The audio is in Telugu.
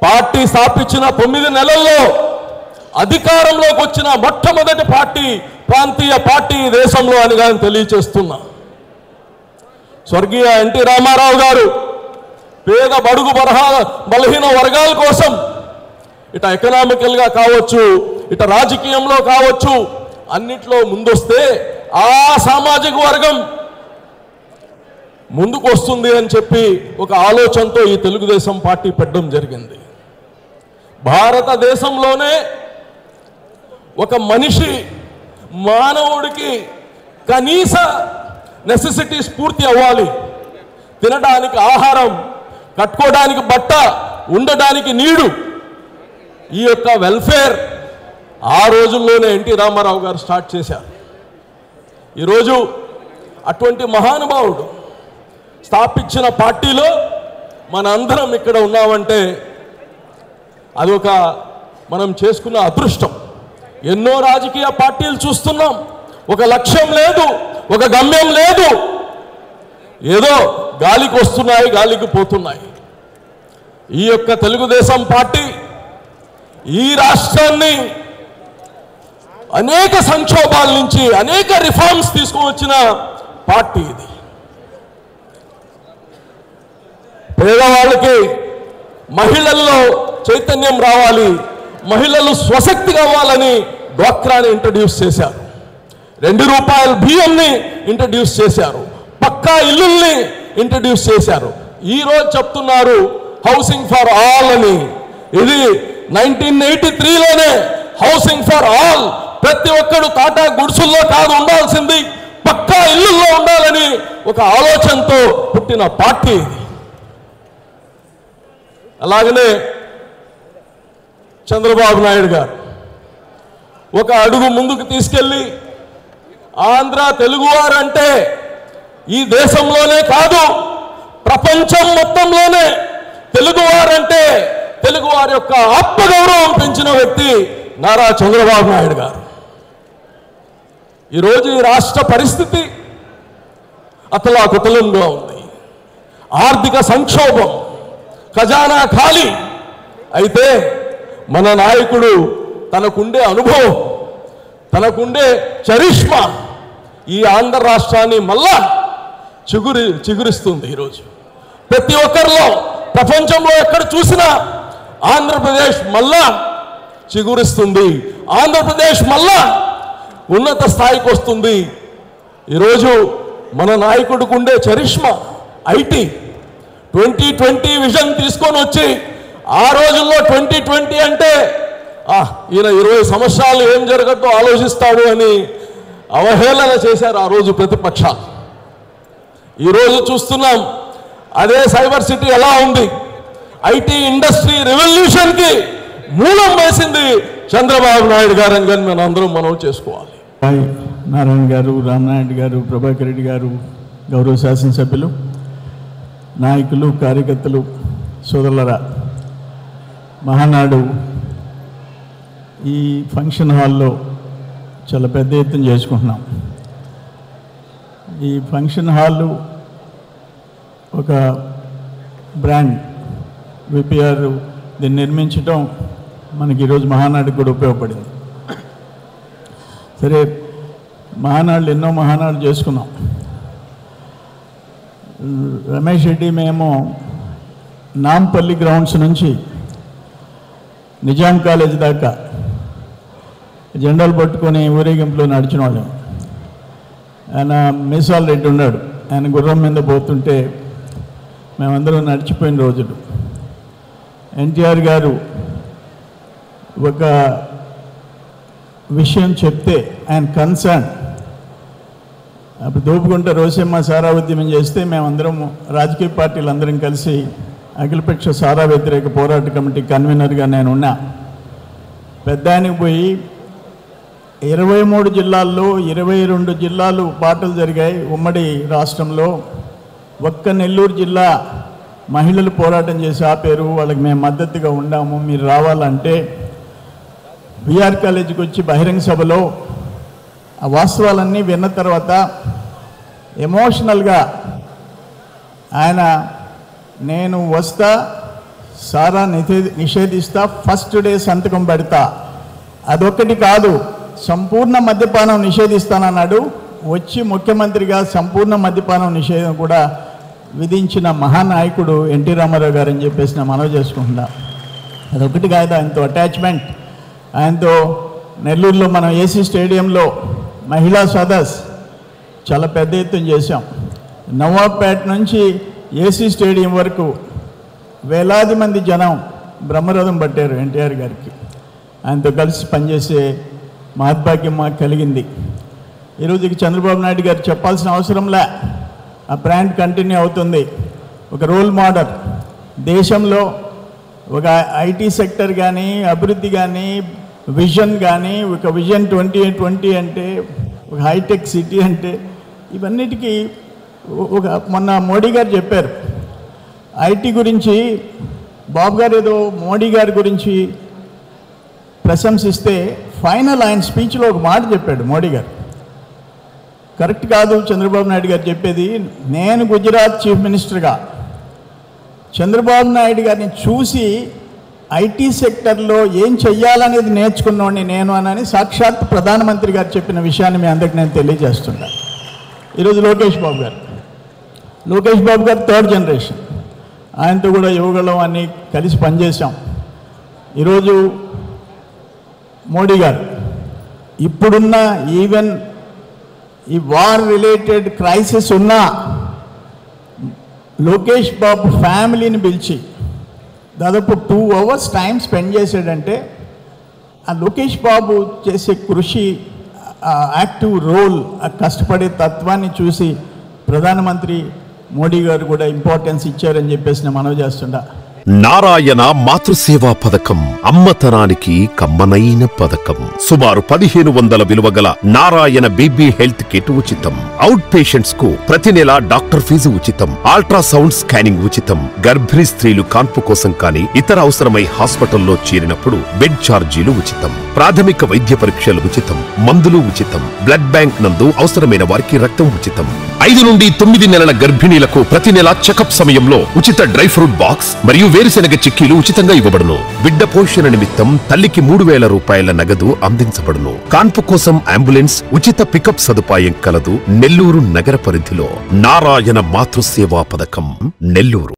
పార్టీ స్థాపించిన 9 నెలల్లో అధికారంలోకి వచ్చిన మొట్టమొదటి పార్టీ ప్రాంతీయ పార్టీ దేశంలో అని కానీ తెలియచేస్తున్నా. స్వర్గీయ ఎన్టీ రామారావు గారు పేద బడుగు బలహీన వర్గాల కోసం ఇట ఎకనామికల్గా కావచ్చు, ఇట రాజకీయంలో కావచ్చు, అన్నిట్లో ముందొస్తే ఆ సామాజిక వర్గం ముందుకు వస్తుంది అని చెప్పి ఒక ఆలోచనతో ఈ తెలుగుదేశం పార్టీ పెట్టడం జరిగింది. భారతదేశంలోనే ఒక మనిషి మానవుడికి కనీస నెసెసిటీస్ పూర్తి అవ్వాలి. తినడానికి ఆహారం, కట్టుకోవడానికి బట్ట, ఉండడానికి నీడు, ఈ యొక్క వెల్ఫేర్ ఆ రోజుల్లోనే ఎన్టీ రామారావు గారు స్టార్ట్ చేశారు. ఈరోజు అటువంటి మహానుభావుడు స్థాపించిన పార్టీలో మన అందరం ఇక్కడ ఉన్నామంటే అదొక మనం చేసుకున్న అదృష్టం. ఎన్నో రాజకీయ పార్టీలు చూస్తున్నాం, ఒక లక్ష్యం లేదు, ఒక గమ్యం లేదు, ఏదో గాలికి వస్తున్నాయి, గాలికి పోతున్నాయి. ఈ యొక్క తెలుగుదేశం పార్టీ ఈ రాష్ట్రాన్ని అనేక సంక్షోభాల నుంచి అనేక రిఫార్మ్స్ తీసుకువచ్చిన పార్టీ ఇది. పేదవాళ్ళకి మహిళల్లో చైతన్యం రావాలి, మహిళలు స్వశక్తి కావాలని డ్వాక్రాని ఇంట్రడ్యూస్ చేశారు. 2 రూపాయల బియ్యంని ఇంట్రడ్యూస్ చేశారు, పక్కా ఇల్లుల్ని ఇంట్రడ్యూస్ చేశారు. ఈరోజు చెప్తున్నారు హౌసింగ్ ఫర్ ఆల్ అని. ఇది 1983లోనే హౌసింగ్ ఫర్ ఆల్, ప్రతి ఒక్కడు టాటా గుడిసెల్లో కాదు ఉండాల్సింది, పక్కా ఇల్లుల్లో ఉండాలని ఒక ఆలోచనతో పుట్టిన పార్టీ ఇది. అలాగనే చంద్రబాబు నాయుడు గారు ఒక అడుగు ముందుకు తీసుకెళ్ళి ఆంధ్ర తెలుగువారంటే ఈ దేశంలోనే కాదు ప్రపంచం మొత్తంలోనే తెలుగువారంటే తెలుగువారి యొక్క ఆత్మగౌరవం పెంచిన వ్యక్తి నారా చంద్రబాబు నాయుడు గారు. ఈరోజు ఈ రాష్ట్ర పరిస్థితి అతలాకుతలంగా ఉంది. ఆర్థిక సంక్షోభం, ఖజానా ఖాళీ. అయితే మన నాయకుడు తనకుండే అనుభవం, తనకుండే చరిష్మా ఈ ఆంధ్ర రాష్ట్రాన్ని మళ్ళా చిగురిస్తుంది. ఈరోజు ప్రతి ఒక్కరిలో ప్రపంచంలో ఎక్కడ చూసినా ఆంధ్రప్రదేశ్ మళ్ళా చిగురిస్తుంది, ఆంధ్రప్రదేశ్ మళ్ళా ఉన్నత స్థాయికి వస్తుంది. ఈరోజు మన నాయకుడికి ఉండే చరిష్మా, ఐటీ 2020 విజన్ తీసుకొని వచ్చి ఆ రోజుల్లో 2020 అంటే ఈయన 20 సంవత్సరాలు ఏం జరగద్దో ఆలోచిస్తాడు అని అవహేళన చేశారు ఆ రోజు ప్రతిపక్షాలు. ఈరోజు చూస్తున్నాం అదే సైబర్ సిటీ ఎలా ఉంది. ఐటీ ఇండస్ట్రీ రెవల్యూషన్కి మూలం వేసింది చంద్రబాబు నాయుడు గారు అని కానీ మనం చేసుకోవాలి. నారాయణ గారు, రామనాయుడు గారు, ప్రభాకర్ రెడ్డి గారు, గౌరవ శాసనసభ్యులు, నాయకులు, కార్యకర్తలు, సోదరులరా, మహానాడు ఈ ఫంక్షన్ హాల్లో చాలా పెద్ద ఎత్తున చేసుకుంటున్నాం. ఈ ఫంక్షన్ హాలు ఒక బ్రాండ్, విపిఆర్ దీన్ని నిర్మించడం మనకి ఈరోజు మహానాడుకి కూడా ఉపయోగపడింది. సరే, మహానాడులు ఎన్నో మహానాడు చేసుకున్నాం. రమేష్ రెడ్డి మేము నాంపల్లి గ్రౌండ్స్ నుంచి నిజాం కాలేజ్ దాకా జెండాలు పట్టుకొని ఊరేగింపులో నడిచిన వాళ్ళం. ఆయన మీసాల్ రెడ్డి ఉన్నాడు, ఆయన గుర్రం మీద పోతుంటే మేమందరం నడిచిపోయిన రోజులు. ఎన్టీఆర్ గారు ఒక విషయం చెప్తే ఆయన కన్సర్న్, అప్పుడు దోపుకుంట రోసమ్మ సారా ఉద్యమం చేస్తే మేమందరం రాజకీయ పార్టీలు అందరం కలిసి అఖిలపక్ష సారా వ్యతిరేక పోరాట కమిటీ కన్వీనర్గా నేను ఉన్నా. పెద్ద ఆయనకి పోయి 23 జిల్లాల్లో 22 జిల్లాలు పాటలు జరిగాయి ఉమ్మడి రాష్ట్రంలో. ఒక్క నెల్లూరు జిల్లా మహిళలు పోరాటం చేసి ఆపేరు, వాళ్ళకి మేము మద్దతుగా ఉండాము, మీరు రావాలంటే బీఆర్ కాలేజీకి వచ్చి బహిరంగ సభలో ఆ వాస్తవాలన్నీ విన్న తర్వాత ఎమోషనల్గా ఆయన నేను వస్తా, సారా నిషేధిస్తా, ఫస్ట్ డే సంతకం పెడతా. అదొక్కటి కాదు, సంపూర్ణ మద్యపానం నిషేధిస్తానన్నాడు. వచ్చి ముఖ్యమంత్రిగా సంపూర్ణ మద్యపానం నిషేధం కూడా విధించిన మహానాయకుడు ఎన్టీ రామారావు గారు అని చెప్పేసి నేను మనవి చేసుకుంటున్నా. అదొకటి కాదు, ఆయనతో అటాచ్మెంట్. ఆయనతో నెల్లూరులో మనం ఏసీ స్టేడియంలో మహిళా సదస్ చాలా పెద్ద ఎత్తున చేశాం. నవాబ్పేట నుంచి ఏసీ స్టేడియం వరకు వేలాది మంది జనం బ్రహ్మరథం పట్టారు ఎన్టీఆర్ గారికి. ఆయనతో కలిసి పనిచేసే మహద్భాగ్యం మాకు కలిగింది. ఈరోజుకి చంద్రబాబు నాయుడు గారు చెప్పాల్సిన అవసరంలే, ఆ బ్రాండ్ కంటిన్యూ అవుతుంది. ఒక రోల్ మోడల్ దేశంలో, ఒక ఐటీ సెక్టర్ కానీ, అభివృద్ధి కానీ, విజన్ కానీ, ఒక విజన్ 2020 అంటే, ఒక హైటెక్ సిటీ అంటే, ఇవన్నిటికీ ఒక మొన్న మోడీ గారు చెప్పారు ఐటీ గురించి. బాబు గారు ఏదో మోడీ గారి గురించి ప్రశంసిస్తే ఫైనల్ ఆయన స్పీచ్లో ఒక మాట చెప్పాడు మోడీ గారు. కరెక్ట్ కాదు చంద్రబాబు నాయుడు గారు చెప్పేది. నేను గుజరాత్ చీఫ్ మినిస్టర్గా చంద్రబాబు నాయుడు గారిని చూసి ఐటీ సెక్టర్లో ఏం చెయ్యాలనేది నేర్చుకున్నవాడిని నేను అని సాక్షాత్ ప్రధానమంత్రి గారు చెప్పిన విషయాన్ని మీ అందరికీ నేను తెలియజేస్తున్నా. ఈరోజు లోకేష్ బాబు గారు థర్డ్ జనరేషన్. ఆయనతో కూడా యువగళం అన్నీ కలిసి పనిచేశాం. ఈరోజు మోడీ గారు ఇప్పుడున్న ఈవెన్ ఈ వార్ రిలేటెడ్ క్రైసిస్ ఉన్నా లోకేష్ బాబు ఫ్యామిలీని పిలిచి దాదాపు 2 hours టైం స్పెండ్ చేశాడంటే ఆ లోకేష్ బాబు చేసే కృషి, యాక్టివ్ రోల్, ఆ కష్టపడే తత్వాన్ని చూసి ప్రధానమంత్రి మోడీ గారు కూడా ఇంపార్టెన్స్ ఇచ్చారని చెప్పేసి నేను మనవి చేస్తుండా. నారాయణ మాతృసేవా పథకం అమ్మతనానికి కమ్మనైన పథకం. సుమారు 1500 విలువగల నారాయణ బీబీ హెల్త్ కిట్ ఉచితం. అవుట్ పేషెంట్స్ కు ప్రతి నెల డాక్టర్ ఫీజు ఉచితం. అల్ట్రాసౌండ్ స్కానింగ్ ఉచితం. గర్భిణీ స్త్రీలు కాన్పు కోసం కానీ ఇతర అవసరమై హాస్పిటల్లో చేరినప్పుడు బెడ్ ఛార్జీలు ఉచితం. ప్రాథమిక వైద్య పరీక్షలు ఉచితం. మందులు ఉచితం. బ్లడ్ బ్యాంక్ నందు అవసరమైన వారికి రక్తం ఉచితం. 5 నుండి 9 నెలల గర్భిణీలకు ప్రతి నెల చెకప్ సమయంలో ఉచిత డ్రై ఫ్రూట్ బాక్స్ మరియు వేరుశెనగ చిక్కీలు ఉచితంగా ఇవ్వబడును. బిడ్డ పోషణ నిమిత్తం తల్లికి 3000 రూపాయల నగదు అందించబడును. కాన్పు కోసం అంబులెన్స్ ఉచిత పికప్ సదుపాయం కలదు. నెల్లూరు నగర పరిధిలో నారాయణ మాతృసేవా పథకం, నెల్లూరు.